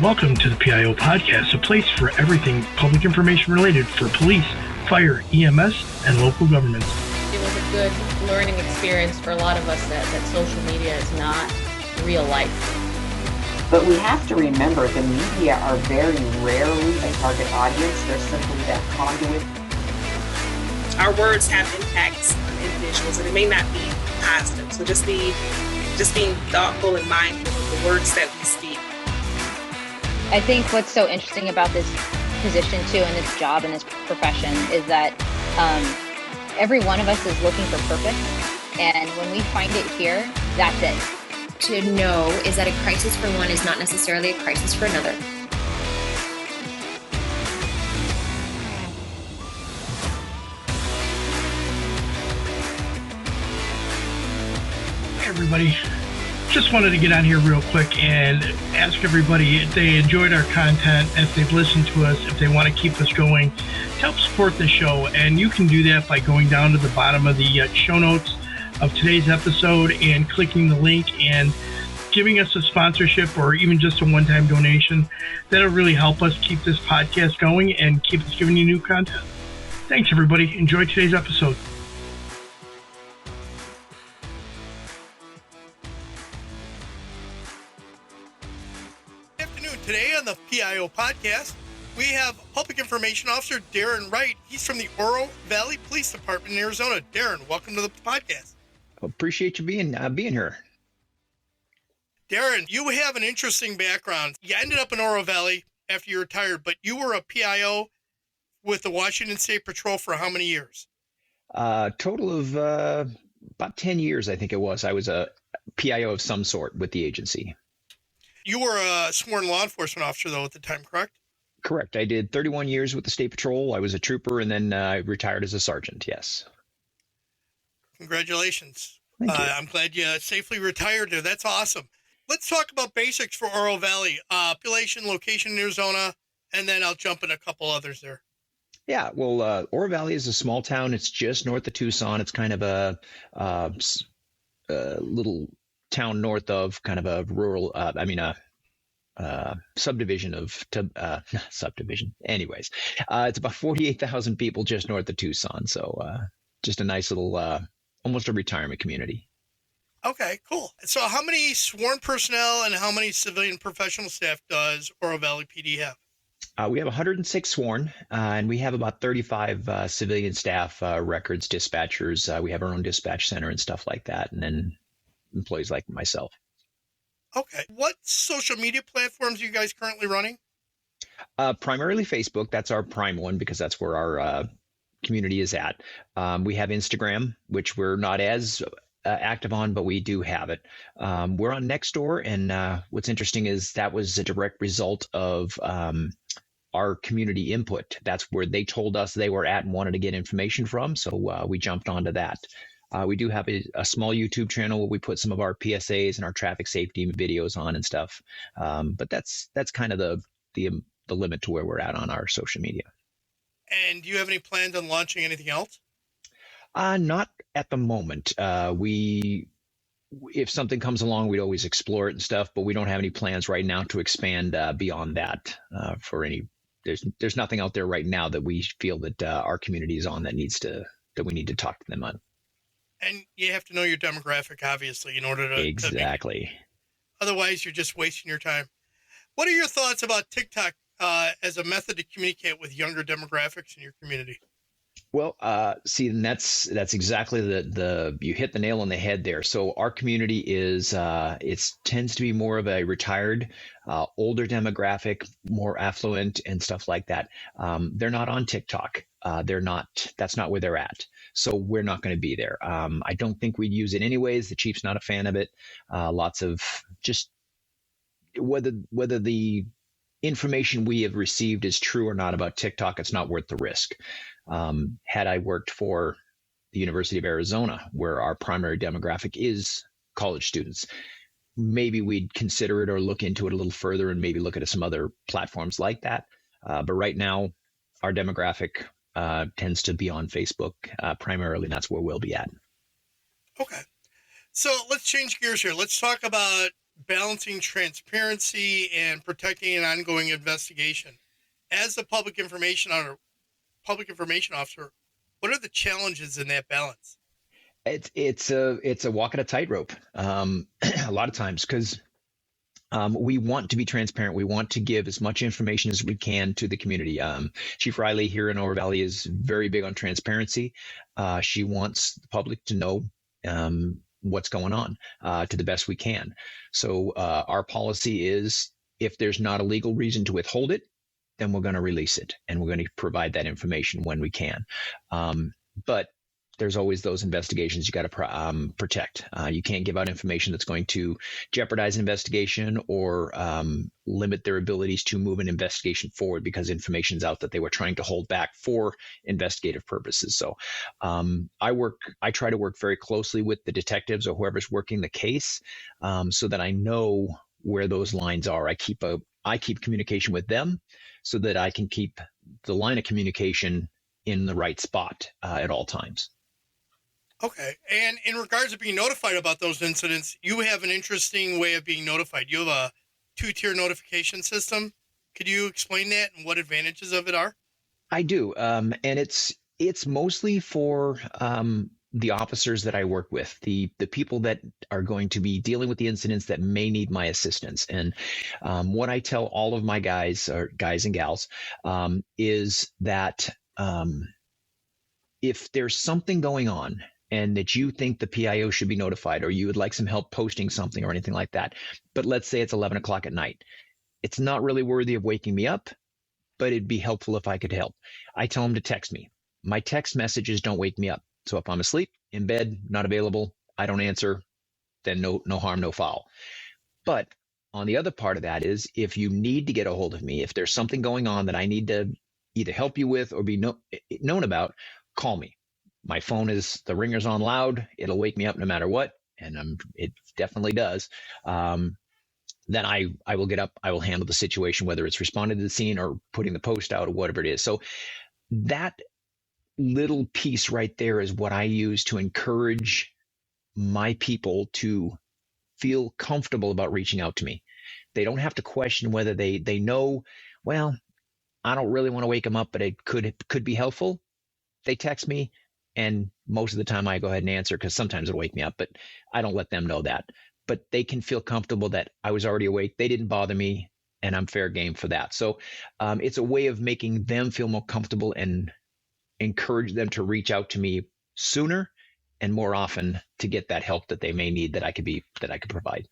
Welcome to the PIO podcast, a place for everything public information related for police, fire, EMS, and local governments. It was a good learning experience for a lot of us that social media is not real life. But we have to remember the media are very rarely a target audience. They're simply that conduit. Our words have impacts on individuals, and it may not be positive. So just being thoughtful and mindful of the words that we speak. I think what's so interesting about this position too, and this job and this profession, is that every one of us is looking for purpose, and when we find it here, that's it. To know is that a crisis for one is not necessarily a crisis for another. Hey everybody, just wanted to get on here real quick and ask everybody if they enjoyed our content, if they've listened to us, if they want to keep us going, to help support the show. And you can do that by going down to the bottom of the show notes of today's episode and clicking the link and giving us a sponsorship or even just a one-time donation. That'll really help us keep this podcast going and keep us giving you new content. Thanks everybody. Enjoy today's episode. Today on the PIO podcast, we have Public Information Officer Darren Wright. He's from the Oro Valley Police Department in Arizona. Darren, welcome to the podcast. Appreciate you being here. Darren, you have an interesting background. You ended up in Oro Valley after you retired, but you were a PIO with the Washington State Patrol for how many years? Total of about 10 years, I think it was. I was a PIO of some sort with the agency. You were a sworn law enforcement officer, though, at the time, correct? Correct. I did 31 years with the State Patrol. I was a trooper, and then I retired as a sergeant, yes. Congratulations. Thank you. I'm glad you safely retired there. That's awesome. Let's talk about basics for Oro Valley. Population, location in Arizona, and then I'll jump in a couple others there. Yeah, well, Oro Valley is a small town. It's just north of Tucson. It's kind of a little town north of kind of a rural, subdivision of, subdivision. Anyways, it's about 48,000 people just north of Tucson. So just a nice little, almost a retirement community. Okay, cool. So how many sworn personnel and how many civilian professional staff does Oro Valley PD have? We have 106 sworn, and we have about 35 civilian staff, records, dispatchers. We have our own dispatch center and stuff like that. And then employees like myself. Okay. What social media platforms are you guys currently running? Primarily Facebook. That's our prime one because that's where our community is at. We have Instagram, which we're not as active on, but we do have it. We're on Nextdoor, and what's interesting is that was a direct result of our community input. That's where they told us they were at and wanted to get information from, so we jumped onto that. We do have a small YouTube channel where we put some of our PSAs and our traffic safety videos on and stuff. But that's kind of the limit to where we're at on our social media. And do you have any plans on launching anything else? Not at the moment. If something comes along, we'd always explore it and stuff, but we don't have any plans right now to expand beyond that there's nothing out there right now that we feel that our community is on that we need to talk to them on. And you have to know your demographic, obviously, in order to... Exactly. Otherwise, you're just wasting your time. What are your thoughts about TikTok as a method to communicate with younger demographics in your community? Well, and that's exactly you hit the nail on the head there. So our community tends to be more of a retired, older demographic, more affluent and stuff like that. They're not on TikTok. That's not where they're at. So we're not going to be there. I don't think we'd use it anyways. The chief's not a fan of it. Lots of just whether the information we have received is true or not about TikTok, it's not worth the risk. Had I worked for the University of Arizona, where our primary demographic is college students, maybe we'd consider it or look into it a little further and maybe look at some other platforms like that. But right now, our demographic tends to be on Facebook primarily, and that's where we'll be at. Okay. So let's change gears here. Let's talk about balancing transparency and protecting an ongoing investigation. As the public information officer, what are the challenges in that balance? It's a walk on a tightrope a lot of times because we want to be transparent. We want to give as much information as we can to the community. Chief Riley here in Oro Valley is very big on transparency. She wants the public to know what's going on to the best we can. So our policy is if there's not a legal reason to withhold it, then we're going to release it and we're going to provide that information when we can. But there's always those investigations you got to protect. You can't give out information that's going to jeopardize an investigation or limit their abilities to move an investigation forward because information's out that they were trying to hold back for investigative purposes. So I try to work very closely with the detectives or whoever's working the case so that I know where those lines are. I keep communication with them so that I can keep the line of communication in the right spot at all times. Okay. And in regards to being notified about those incidents, you have an interesting way of being notified. You have a 2-tier notification system. Could you explain that and what advantages of it are? I do. And it's mostly for the officers that I work with, the people that are going to be dealing with the incidents that may need my assistance. And what I tell all of my guys and gals is that if there's something going on and that you think the PIO should be notified or you would like some help posting something or anything like that, but let's say it's 11 o'clock at night, it's not really worthy of waking me up, but it'd be helpful if I could help. I tell them to text me. My text messages don't wake me up. So if I'm asleep, in bed, not available, I don't answer, then no harm, no foul. But on the other part of that is if you need to get a hold of me, if there's something going on that I need to either help you with or be known about, call me. My phone is, the ringer's on loud. It'll wake me up no matter what. And it definitely does. Then I will get up. I will handle the situation, whether it's responding to the scene or putting the post out or whatever it is. So that little piece right there is what I use to encourage my people to feel comfortable about reaching out to me. They don't have to question whether they know, well, I don't really want to wake them up, but it could be helpful. They text me. And most of the time I go ahead and answer because sometimes it'll wake me up, but I don't let them know that. But they can feel comfortable that I was already awake. They didn't bother me and I'm fair game for that. So it's a way of making them feel more comfortable and encourage them to reach out to me sooner and more often to get that help that they may need that I could provide.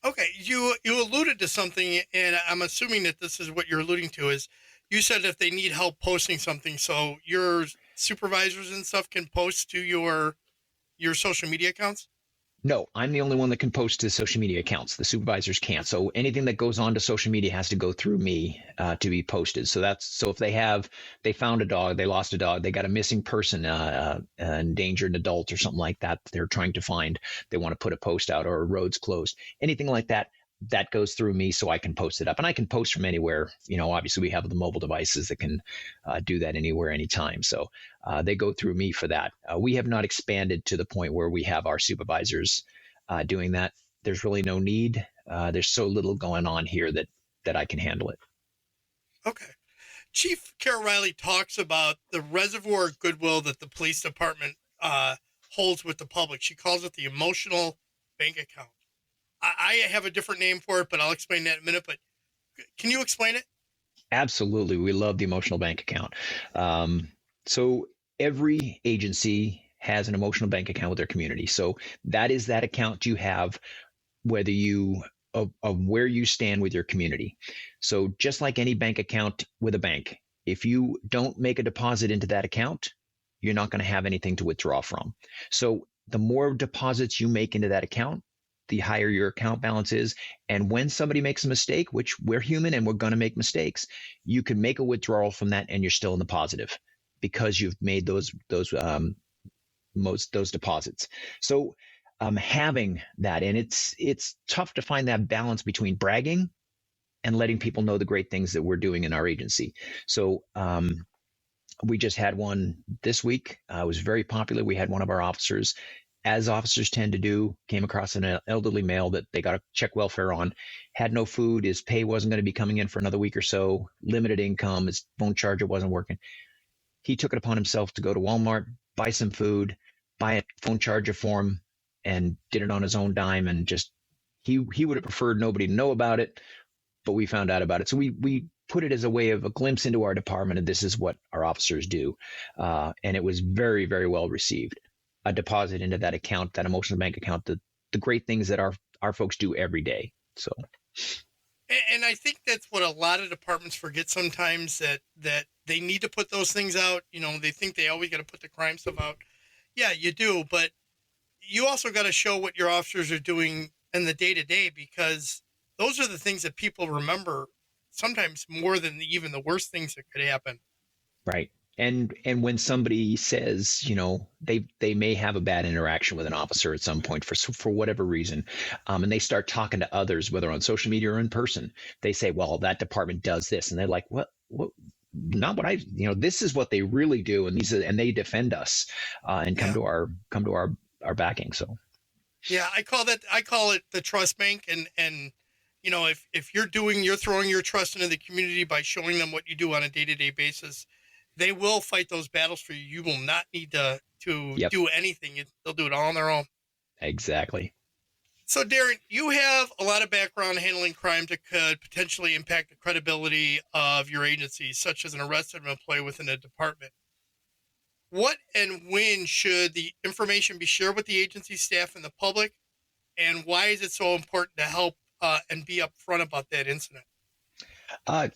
Okay. You alluded to something, and I'm assuming that this is what you're alluding to is you said if they need help posting something, so your supervisors and stuff can post to your social media accounts? No, I'm the only one that can post to social media accounts. The supervisors can't. So anything that goes on to social media has to go through me to be posted. So if they found a dog, they lost a dog, they got a missing person, endangered adult or something like that they're trying to find, they want to put a post out or a road's closed, anything like that, that goes through me so I can post it up. And I can post from anywhere. Obviously we have the mobile devices that can do that anywhere, anytime. So they go through me for that. We have not expanded to the point where we have our supervisors doing that. There's really no need. There's so little going on here that I can handle it. Okay. Chief Carol Riley talks about the reservoir of goodwill that the police department holds with the public. She calls it the emotional bank account. I have a different name for it, but I'll explain that in a minute. But can you explain it? Absolutely. We love the emotional bank account. So every agency has an emotional bank account with their community. So that is that account you have, whether of where you stand with your community. So just like any bank account with a bank, if you don't make a deposit into that account, you're not going to have anything to withdraw from. So the more deposits you make into that account, the higher your account balance is. And when somebody makes a mistake, which we're human and we're going to make mistakes, you can make a withdrawal from that and you're still in the positive because you've made those deposits. So having that, and it's tough to find that balance between bragging and letting people know the great things that we're doing in our agency. So we just had one this week. It was very popular. We had one of our officers as officers tend to do, came across an elderly male that they got to check welfare on, had no food, his pay wasn't going to be coming in for another week or so, limited income, his phone charger wasn't working. He took it upon himself to go to Walmart, buy some food, buy a phone charger for him, and did it on his own dime. And just, he would have preferred nobody to know about it, but we found out about it. So we put it as a way of a glimpse into our department, and this is what our officers do. And it was very, very well received. A deposit into that account, that emotional bank account, the great things that our folks do every day. So, and I think that's what a lot of departments forget sometimes, that they need to put those things out. You know, they think they always got to put the crime stuff out. Yeah, you do, but you also got to show what your officers are doing in the day-to-day, because those are the things that people remember sometimes more than even the worst things that could happen. Right. And when somebody says, you know, they may have a bad interaction with an officer at some point for whatever reason, and they start talking to others, whether on social media or in person, they say, well, that department does this, and they're like, what? Not what this is what they really do, and they defend us, and come to our backing. So, yeah, I call it the trust bank, and you know, if you're throwing your trust into the community by showing them what you do on a day-to-day basis, they will fight those battles for you. You will not need to do anything. They'll do it all on their own. Exactly. So, Darren, you have a lot of background handling crimes that could potentially impact the credibility of your agency, such as an arrest of an employee within a department. What and when should the information be shared with the agency staff and the public? And why is it so important to help and be upfront about that incident?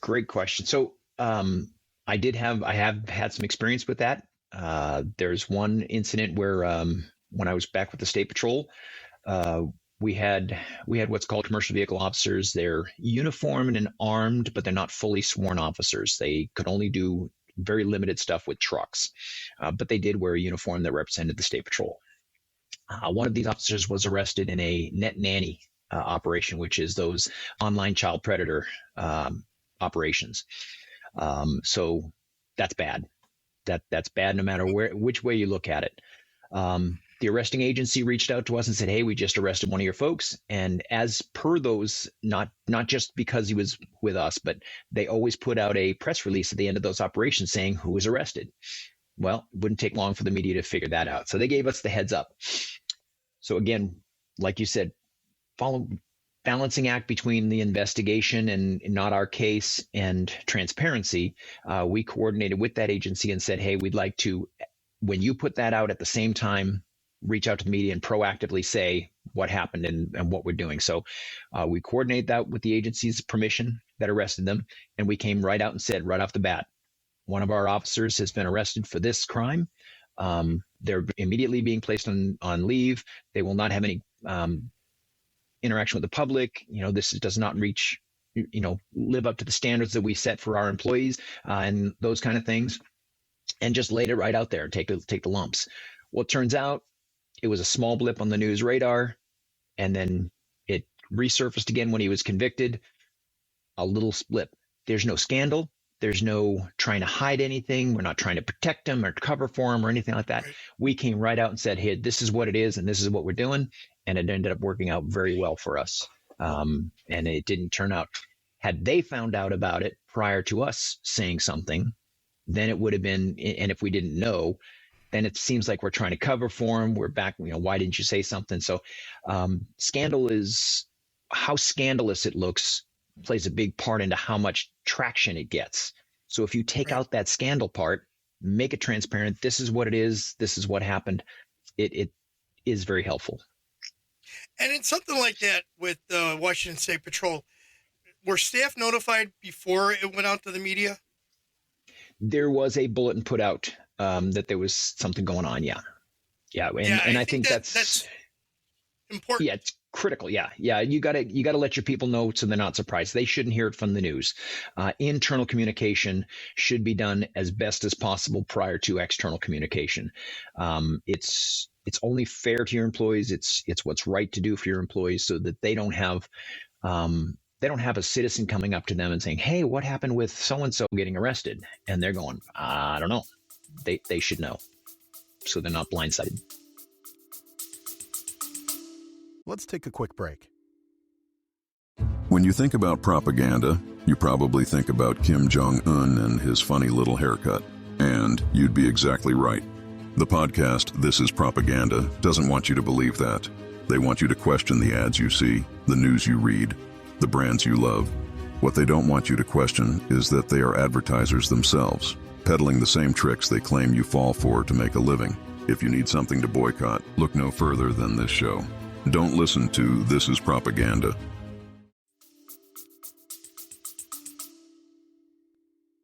Great question. So, I have had some experience with that. There's one incident where, when I was back with the State Patrol, we had what's called commercial vehicle officers. They're uniformed and armed, but they're not fully sworn officers. They could only do very limited stuff with trucks, but they did wear a uniform that represented the State Patrol. One of these officers was arrested in a net nanny operation, which is those online child predator operations. So that's bad. That's bad no matter which way you look at it. The arresting agency reached out to us and said, hey, we just arrested one of your folks. And as per those, not just because he was with us, but they always put out a press release at the end of those operations saying who was arrested. Well, it wouldn't take long for the media to figure that out. So they gave us the heads up. So again, like you said, balancing act between the investigation and not our case and transparency. We coordinated with that agency and said, hey, we'd like to, when you put that out at the same time, reach out to the media and proactively say what happened and what we're doing. So we coordinated that with the agency's permission that arrested them. And we came right out and said right off the bat, one of our officers has been arrested for this crime. They're immediately being placed on leave. They will not have any interaction with the public. This does not live up to the standards that we set for our employees, and those kind of things, and just laid it right out there, take the lumps. Well, it turns out it was a small blip on the news radar, and then it resurfaced again when he was convicted. A little blip. There's no scandal. There's no trying to hide anything. We're not trying to protect him or cover for him or anything like that. We came right out and said, hey, this is what it is and this is what we're doing. And it ended up working out very well for us. And it didn't turn out, had they found out about it prior to us saying something, then it would have been, and if we didn't know, then it seems like we're trying to cover for him. We're back, why didn't you say something? So scandal is, how scandalous it looks plays a big part into how much traction it gets. So if you take out that scandal part, make it transparent, this is what it is, this is what happened, it is very helpful. And in something like that with the Washington State Patrol, were staff notified before it went out to the media? There was a bulletin put out that there was something going on. Yeah. And I think that's important. Yeah, it's critical. Yeah. You gotta let your people know so they're not surprised. They shouldn't hear it from the news. Internal communication should be done as best as possible prior to external communication. It's only fair to your employees. It's what's right to do for your employees so that they don't have a citizen coming up to them and saying, hey, what happened with so-and-so getting arrested? And they're going, I don't know. They should know. So they're not blindsided. Let's take a quick break. When you think about propaganda, you probably think about Kim Jong-un and his funny little haircut. And you'd be exactly right. The podcast, This is Propaganda, doesn't want you to believe that. They want you to question the ads you see, the news you read, the brands you love. What they don't want you to question is that they are advertisers themselves, peddling the same tricks they claim you fall for to make a living. If you need something to boycott, look no further than this show. Don't listen to This is Propaganda.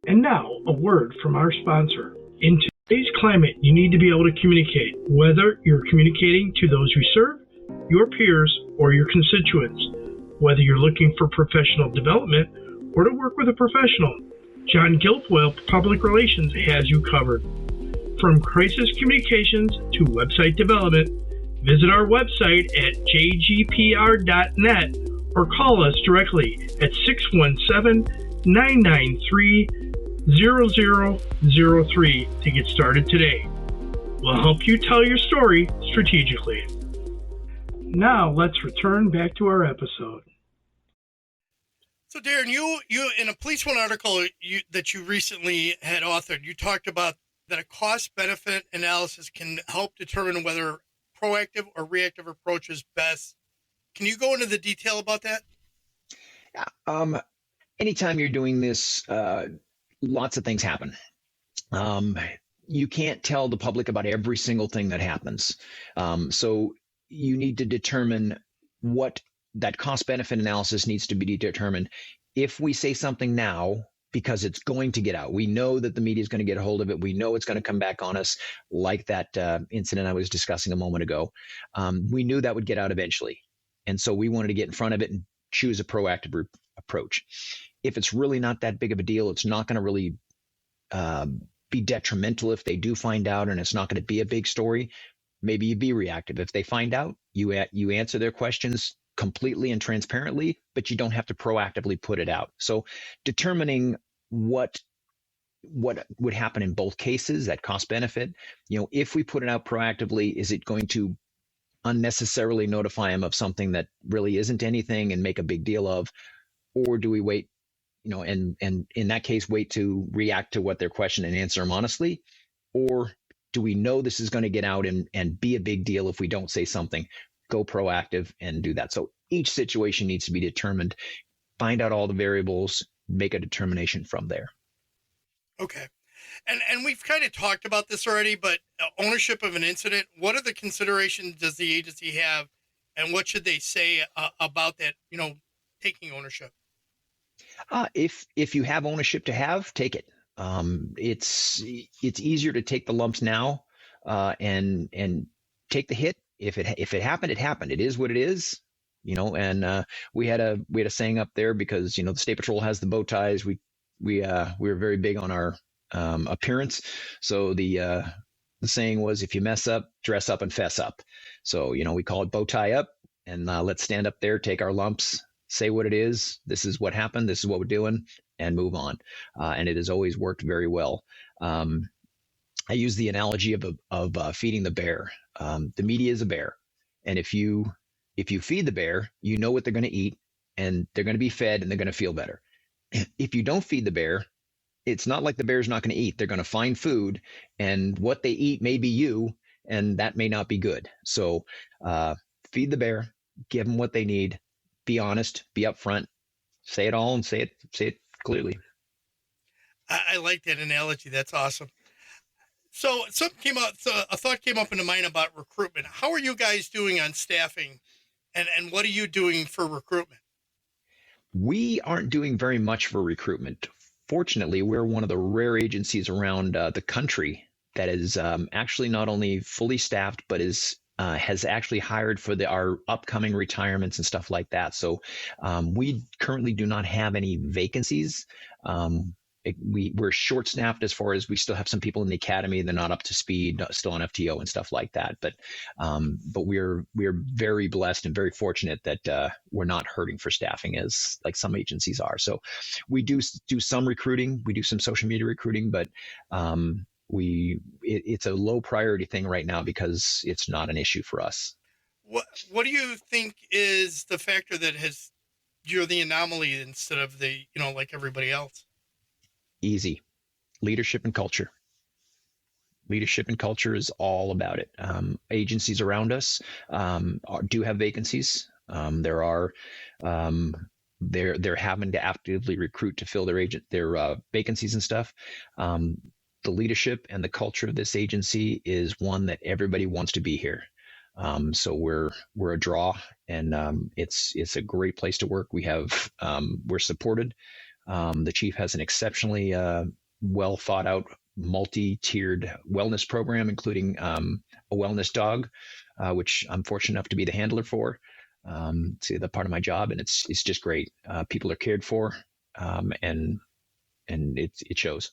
And now, a word from our sponsor. In today's climate, you need to be able to communicate, whether you're communicating to those you serve, your peers, or your constituents. Whether you're looking for professional development or to work with a professional, John Guilfoyle Public Relations has you covered. From crisis communications to website development, visit our website at jgpr.net or call us directly at 617-993-0003 to get started today. We'll help you tell your story strategically. Now let's return back to our episode. So Darren, you in a Police One article that you recently had authored, you talked about that a cost-benefit analysis can help determine whether proactive or reactive approach is best. Can you go into the detail about that? Anytime you're doing this, lots of things happen. You can't tell the public about every single thing that happens. So you need to determine what that cost-benefit analysis needs to be determined. If we say something now, because it's going to get out, we know that the media is going to get a hold of it. We know it's going to come back on us, like that incident I was discussing a moment ago. We knew that would get out eventually. And so we wanted to get in front of it and choose a proactive approach. If it's really not that big of a deal, it's not going to really be detrimental if they do find out, and it's not going to be a big story. Maybe you be reactive. If they find out, you answer their questions completely and transparently, but you don't have to proactively put it out. So determining what would happen in both cases, that cost benefit, if we put it out proactively, is it going to unnecessarily notify them of something that really isn't anything and make a big deal of, or do we wait, and in that case, wait to react to what their question and answer them honestly, or do we know this is going to get out and be a big deal if we don't say something? Go proactive and do that. So each situation needs to be determined, find out all the variables, make a determination from there. Okay. And we've kind of talked about this already, but ownership of an incident, what are the considerations does the agency have, and what should they say about that, taking ownership? If you have ownership to have, take it. It's easier to take the lumps now and take the hit. If it happened, it happened. It is what it is, and we had a saying up there because, the State Patrol has the bow ties. We were very big on our appearance. So the saying was, if you mess up, dress up and fess up. So, we call it bow tie up, and let's stand up there, take our lumps, say what it is. This is what happened. This is what we're doing, and move on. And it has always worked very well. I use the analogy of feeding the bear. The media is a bear, and if you feed the bear, you know what they're going to eat, and they're going to be fed, and they're going to feel better. If you don't feed the bear, it's not like the bear's not going to eat. They're going to find food, and what they eat may be you, and that may not be good. So feed the bear, give them what they need, be honest, be upfront, say it all, and say it clearly. I like that analogy. That's awesome. So a thought came up into mind about recruitment. How are you guys doing on staffing, and what are you doing for recruitment? We aren't doing very much for recruitment. Fortunately, we're one of the rare agencies around the country that is actually not only fully staffed, but has actually hired for our upcoming retirements and stuff like that. So we currently do not have any vacancies. We're short-staffed as far as we still have some people in the academy. They're not up to speed, still on FTO and stuff like that. But we're very blessed and very fortunate that we're not hurting for staffing as like some agencies are. So we do some recruiting. We do some social media recruiting, but it's a low priority thing right now because it's not an issue for us. What do you think is the factor that you're the anomaly instead of the, like everybody else? Easy. Leadership and culture. Leadership and culture is all about it. Agencies around us do have vacancies. There are they're having to actively recruit to fill their vacancies and stuff. The leadership and the culture of this agency is one that everybody wants to be here. So we're a draw, and it's a great place to work. We're supported. The chief has an exceptionally well thought out, multi-tiered wellness program, including a wellness dog, which I'm fortunate enough to be the handler for. It's the part of my job, and it's just great. People are cared for, and it shows.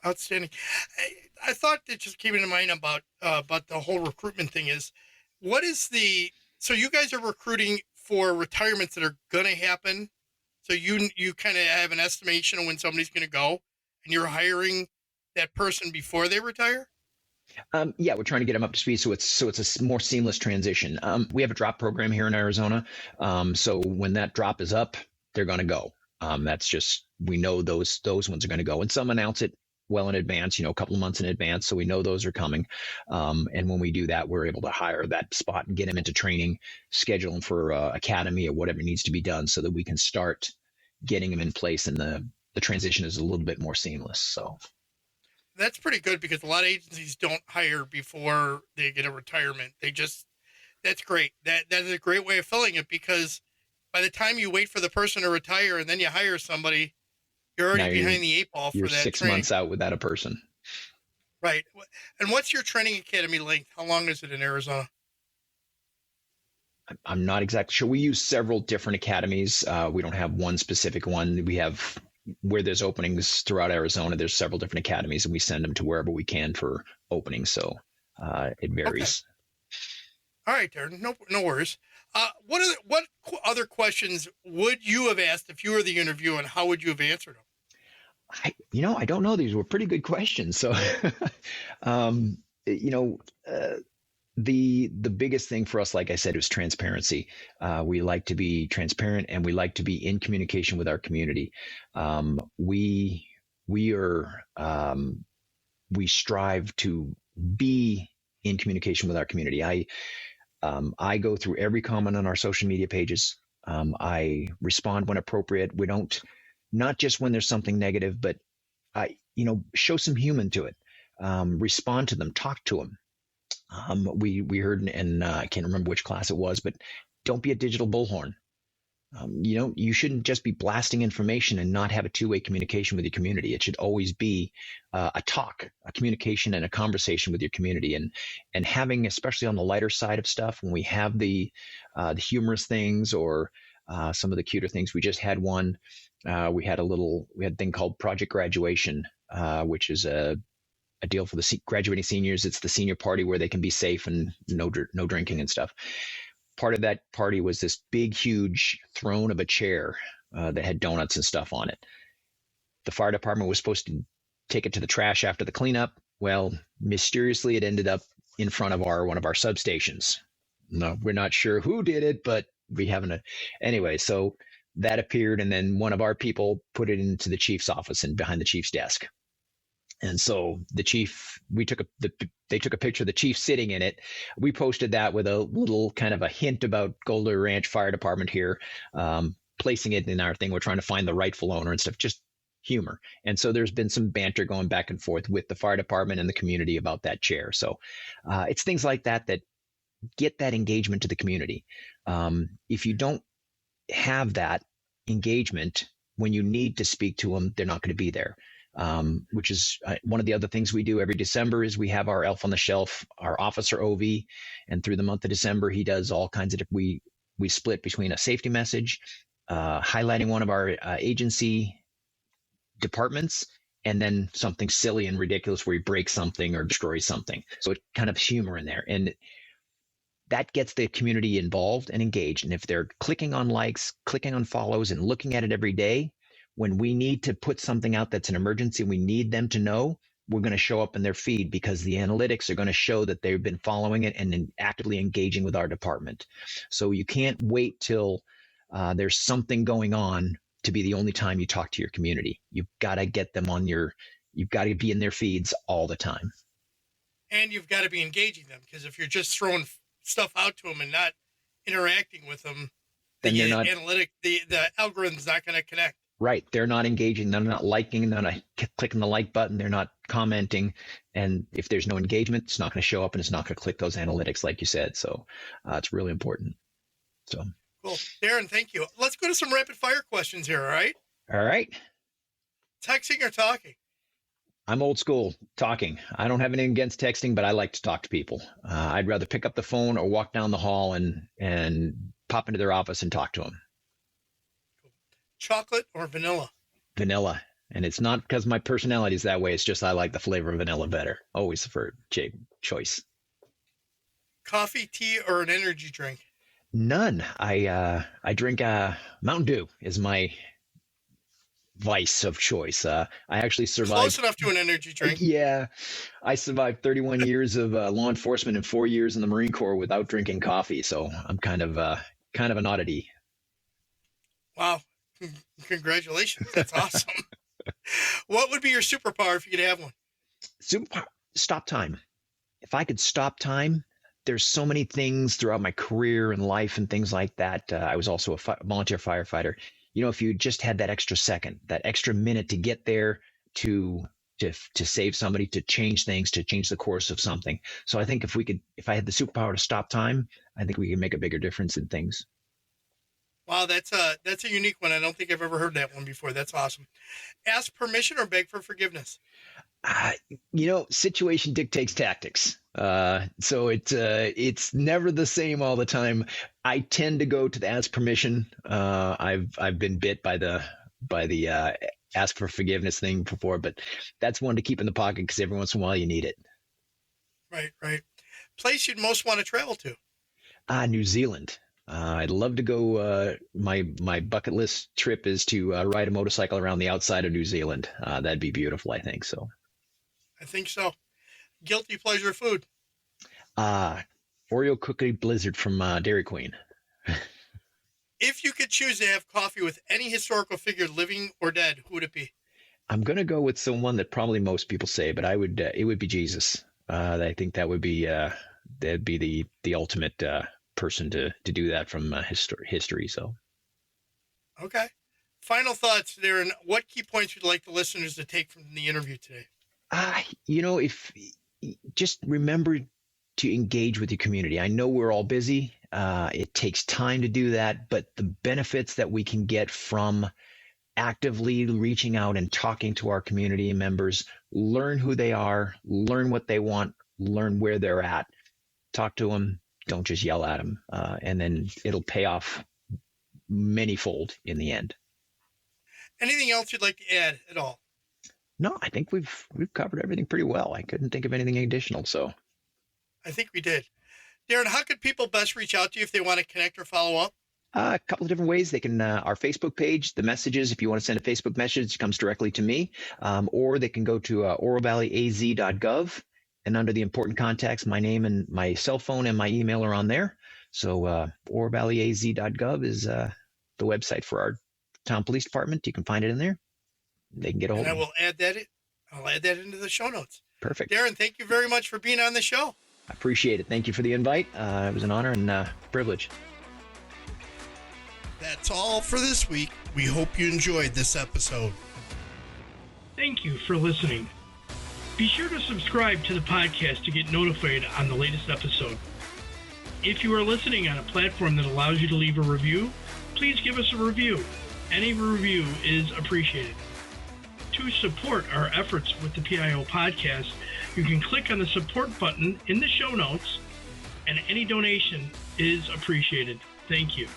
Outstanding. I thought that just came into mind about the whole recruitment thing is, so you guys are recruiting for retirements that are going to happen. So you kind of have an estimation of when somebody's going to go, and you're hiring that person before they retire? Yeah, we're trying to get them up to speed, so it's a more seamless transition. We have a drop program here in Arizona, so when that drop is up, they're going to go. That's just, we know those ones are going to go, and some announce it well in advance, a couple of months in advance, so we know those are coming. And when we do that, we're able to hire that spot and get them into training, schedule them for academy or whatever needs to be done, so that we can start getting them in place, and the transition is a little bit more seamless. So that's pretty good, because a lot of agencies don't hire before they get a retirement. That's great. That is a great way of filling it, because by the time you wait for the person to retire and then you hire somebody, you're already behind the eight ball for that. You're 6 months out without a person. Right. And what's your training academy length? How long is it in Arizona? I'm not exactly sure. We use several different academies. We don't have one specific one. We have, where there's openings throughout Arizona, there's several different academies, and we send them to wherever we can for openings. So it varies. Okay. All right, Darren. No worries. What other questions would you have asked if you were the interviewer, and how would you have answered them? I don't know. These were pretty good questions. So, the biggest thing for us, like I said, was transparency. We like to be transparent, and we like to be in communication with our community. We strive to be in communication with our community. I go through every comment on our social media pages. I respond when appropriate. We don't, not just when there's something negative, but show some human to it. Respond to them, talk to them. We heard, and I can't remember which class it was, but don't be a digital bullhorn. You shouldn't just be blasting information and not have a two-way communication with your community. It should always be a talk, a communication, and a conversation with your community. And having, especially on the lighter side of stuff, when we have the humorous things or some of the cuter things. We just had one. We had a thing called Project Graduation, which is a deal for the graduating seniors. It's the senior party where they can be safe and no drinking and stuff. Part of that party was this big, huge throne of a chair that had donuts and stuff on it. The fire department was supposed to take it to the trash after the cleanup. Well, mysteriously, it ended up in front of one of our substations. No, we're not sure who did it, but we haven't. Anyway, so that appeared, and then one of our people put it into the chief's office and behind the chief's desk. And so the chief, they took a picture of the chief sitting in it. We posted that with a little kind of a hint about Golden Ranch Fire Department here, placing it in our thing. We're trying to find the rightful owner and stuff, just humor. And so there's been some banter going back and forth with the fire department and the community about that chair. So it's things like that get that engagement to the community. If you don't have that engagement when you need to speak to them, they're not going to be there. Which is one of the other things we do every December is we have our elf on the shelf, our officer OV, and through the month of December, he does all kinds of, we split between a safety message, highlighting one of our agency departments, and then something silly and ridiculous where he breaks something or destroys something. So it kind of humor in there. And that gets the community involved and engaged. And if they're clicking on likes, clicking on follows, and looking at it every day, when we need to put something out that's an emergency, we need them to know, we're going to show up in their feed because the analytics are going to show that they've been following it and then actively engaging with our department. So you can't wait till there's something going on to be the only time you talk to your community. You've got to get them you've got to be in their feeds all the time. And you've got to be engaging them, because if you're just throwing stuff out to them and not interacting with them, then the algorithm's not going to connect. Right. They're not engaging. They're not liking. They're not clicking the like button. They're not commenting. And if there's no engagement, it's not going to show up and it's not going to click those analytics, like you said. So it's really important. So cool. Darren, thank you. Let's go to some rapid fire questions here. All right. All right. Texting or talking? I'm old school, talking. I don't have anything against texting, but I like to talk to people. I'd rather pick up the phone or walk down the hall and pop into their office and talk to them. Chocolate or vanilla? Vanilla. And it's not because my personality is that way. It's just I like the flavor of vanilla better. Always the preferred choice. Coffee, tea, or an energy drink? None. I drink Mountain Dew is my vice of choice. I actually survived. Close enough to an energy drink. Yeah. I survived 31 years of law enforcement and 4 years in the Marine Corps without drinking coffee. So I'm kind of an oddity. Wow. Congratulations. That's awesome. What would be your superpower if you could have one? Superpower, stop time. If I could stop time, there's so many things throughout my career and life and things like that. I was also a volunteer firefighter. If you just had that extra second, that extra minute to get there to save somebody, to change things, to change the course of something. So I think if I had the superpower to stop time, I think we could make a bigger difference in things. Wow, that's a unique one. I don't think I've ever heard that one before. That's awesome. Ask permission or beg for forgiveness? Situation dictates tactics. So it's never the same all the time. I tend to go to the ask permission. I've been bit by the ask for forgiveness thing before, but that's one to keep in the pocket because every once in a while you need it. Right. Place you'd most want to travel to? New Zealand. I'd love to go. My bucket list trip is to ride a motorcycle around the outside of New Zealand. That'd be beautiful, I think so. I think so. Guilty pleasure food? Oreo cookie blizzard from Dairy Queen. If you could choose to have coffee with any historical figure, living or dead, who would it be? I'm going to go with someone that probably most people say, but it would be Jesus. I think that'd be the ultimate person to do that from history. So, okay. Final thoughts, Darren. What key points would you like the listeners to take from the interview today? If just remember to engage with your community. I know we're all busy. It takes time to do that, but the benefits that we can get from actively reaching out and talking to our community members, learn who they are, learn what they want, learn where they're at, talk to them. Don't just yell at them, and then it'll pay off manyfold in the end. Anything else you'd like to add at all? No, I think we've covered everything pretty well. I couldn't think of anything additional. So I think we did. Darren, how could people best reach out to you if they want to connect or follow up? A couple of different ways. They can, our Facebook page, the messages, if you want to send a Facebook message, it comes directly to me, or they can go to oralvalleyaz.gov. And under the important contacts, my name and my cell phone and my email are on there. So oralvalleyaz.gov is the website for our town police department. You can find it in there. They can get a hold of me. I'll add that into the show notes. Perfect. Darren, thank you very much for being on the show. I appreciate it. Thank you for the invite. It was an honor and privilege. That's all for this week. We hope you enjoyed this episode. Thank you for listening. Be sure to subscribe to the podcast to get notified on the latest episode. If you are listening on a platform that allows you to leave a review, please give us a review. Any review is appreciated. To support our efforts with the PIO podcast, you can click on the support button in the show notes, and any donation is appreciated. Thank you.